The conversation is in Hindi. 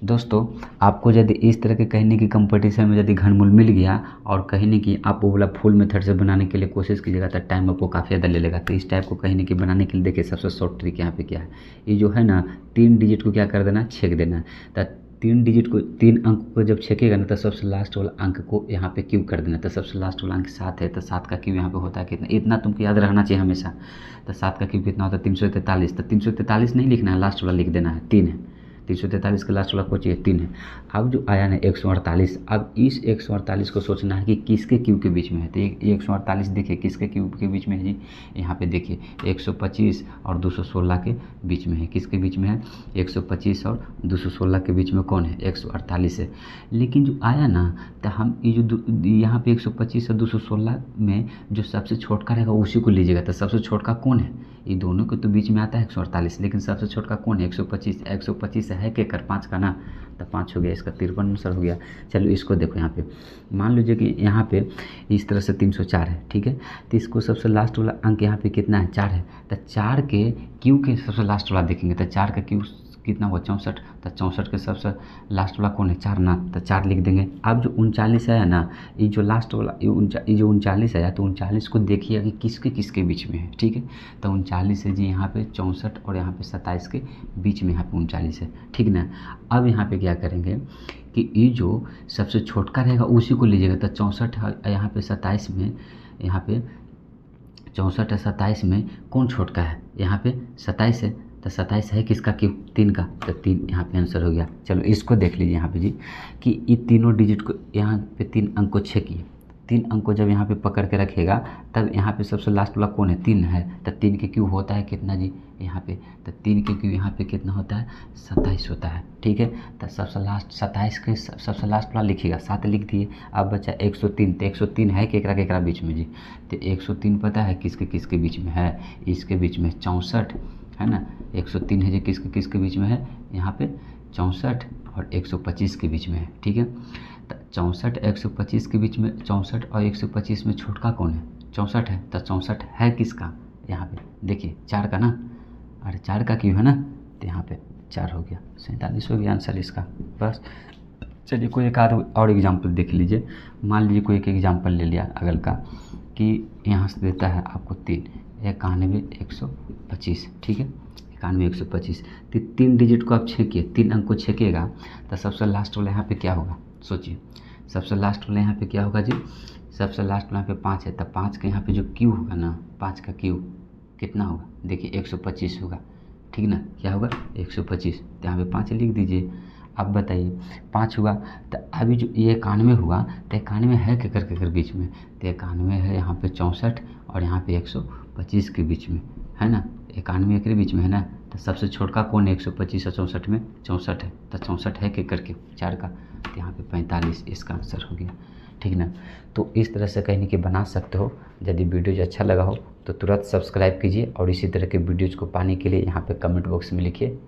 दोस्तों आपको यदि इस तरह के कहने की कंपटीशन में यदि घनमूल मिल गया और कहने की आप वो वाला फुल मेथड से बनाने के लिए कोशिश कीजिएगा तो टाइम आपको काफ़ी ज़्यादा ले लेगा। तो इस टाइप को कहने की बनाने के लिए देखिए सबसे शॉर्ट ट्रिक यहाँ पे क्या है, ये जो है ना 3 डिजिट को क्या कर देना है, छेक देना है। तो 3 डिजिट को 3 अंक को जब छेकेगा ना तो सबसे लास्ट वाला अंक को यहाँ पे क्यू कर देना। तो सबसे लास्ट वाला अंक 7 है, तो 7 का क्यू यहाँ पे होता है कितना, इतना तुमको याद रखना चाहिए हमेशा। तो 7 का क्यू कितना होता है 343। तो 343 नहीं लिखना है, लास्ट वाला लिख देना है, 3 है। 343 का लास्ट वाला कोच ये 3 है। अब जो आया ना 148, अब इस 148 को सोचना है कि किसके क्यू के बीच में है। तो ये 148 देखिए किसके क्यू के बीच में है जी, यहाँ पे देखिए 125 और 216 के बीच में है। किसके बीच में है, 125 और 216 के बीच में कौन है, 148 है। लेकिन जो आया ना तो हम ये जो यहाँ पे 125 और 216 में जो सबसे छोटका रहेगा उसी को लीजिएगा। तो सबसे छोटका कौन है, ये दोनों के तो बीच में आता है 148, लेकिन सबसे छोटका कौन है, 125। 125 है के कर 5 का ना, तो 5 हो गया, इसका 53 आंसर हो गया। चलो इसको देखो यहाँ पे, मान लीजिए कि यहाँ पे इस तरह से 304 है, ठीक है। तो इसको सबसे लास्ट वाला अंक यहाँ पे कितना है, 4 है। तो 4 के क्यू के सबसे लास्ट वाला देखेंगे तो 4 का क्यू कितना हुआ, 64। तो 64 के सबसे लास्ट वाला कौन है, 4 ना, तो 4 लिख देंगे। अब जो 39 है ना, ये जो लास्ट वाला ये जो 39 आया, तो 39 को देखिए कि किसके किसके बीच में है, ठीक है। तो 39 है जी यहाँ पे 64 और यहाँ पे 27 के बीच में यहाँ पे 39 है, ठीक ना। अब यहाँ पे क्या करेंगे कि ये जो सबसे छोटका रहेगा उसी को लीजिएगा। तो 64 है यहाँ पे 27 में, यहाँ पे 64 है 27 में कौन छोटका है, यहाँ पे 27 है। तो 27 है किसका, क्यों, 3 का, तो 3 यहाँ पे आंसर हो गया। चलो इसको देख लीजिए यहाँ पे जी कि ये तीनों डिजिट को यहाँ पे 3 अंक को छेकिए। 3 अंक को जब यहाँ पे पकड़ के रखेगा तब यहाँ पे सबसे लास्ट वाला कौन है, 3 है। तो 3 के क्यू होता है कितना जी यहाँ पे, तो 3 के क्यू यहाँ पे कितना होता है, 27 होता है, ठीक है। तो सबसे लास्ट 27 के सबसे लास्ट वाला लिखिएगा, 7 लिख दिए। अब बचा 103। तो 103 है केकरा केकरा बीच में जी, तो 103 पता है किसके किसके बीच में है, इसके बीच में 64 है ना। 103 है जी किसके किसके बीच में है, यहाँ पे 64 और 125 के बीच में है, ठीक है। तो 64 125 के बीच में, 64 और 125 में छोटका कौन है, 64 है। तो 64 है किसका, यहाँ पे देखिए 4 का ना, अरे 4 का क्यों है ना, तो यहाँ पे 4 हो गया, 47 हो गया आंसर इसका। बस चलिए कोई एक आध और एग्जाम्पल देख लीजिए। मान लीजिए कोई एक एग्जाम्पल ले लिया अगल का कि यहाँ से देता है आपको 3, 91 125, ठीक है, 91 125। तो 3 डिजिट को आप छेकिए, 3 अंक को छेकिएगा तो सबसे लास्ट वाला यहाँ पे क्या होगा, सोचिए सबसे लास्ट वाला यहाँ पे क्या होगा जी, सबसे लास्ट वाला यहाँ पे 5 है। तो 5 के यहाँ पे जो क्यू होगा ना, 5 का क्यू कितना होगा, देखिए 125 होगा, ठीक ना, क्या होगा 125। तो यहाँ पे 5 लिख दीजिए। अब बताइए 5 हुआ, तो अभी जो ये 91 हुआ, तो 91 है केकर बीच में, तो 91 है यहाँ पे 64 और यहाँ पे 125 के बीच में है ना, 91 के बीच में है ना। तो सबसे छोटका कौन है 125 और 64 में, 64 है। तो 64 है केकर के 4 का, तो यहाँ पे 45 इसका आंसर हो गया, ठीक ना। तो इस तरह से कहीं कि बना सकते हो। यदि वीडियो अच्छा लगा हो तो तुरंत सब्सक्राइब कीजिए और इसी तरह के वीडियोज़ को पाने के लिए यहाँ पे कमेंट बॉक्स में लिखिए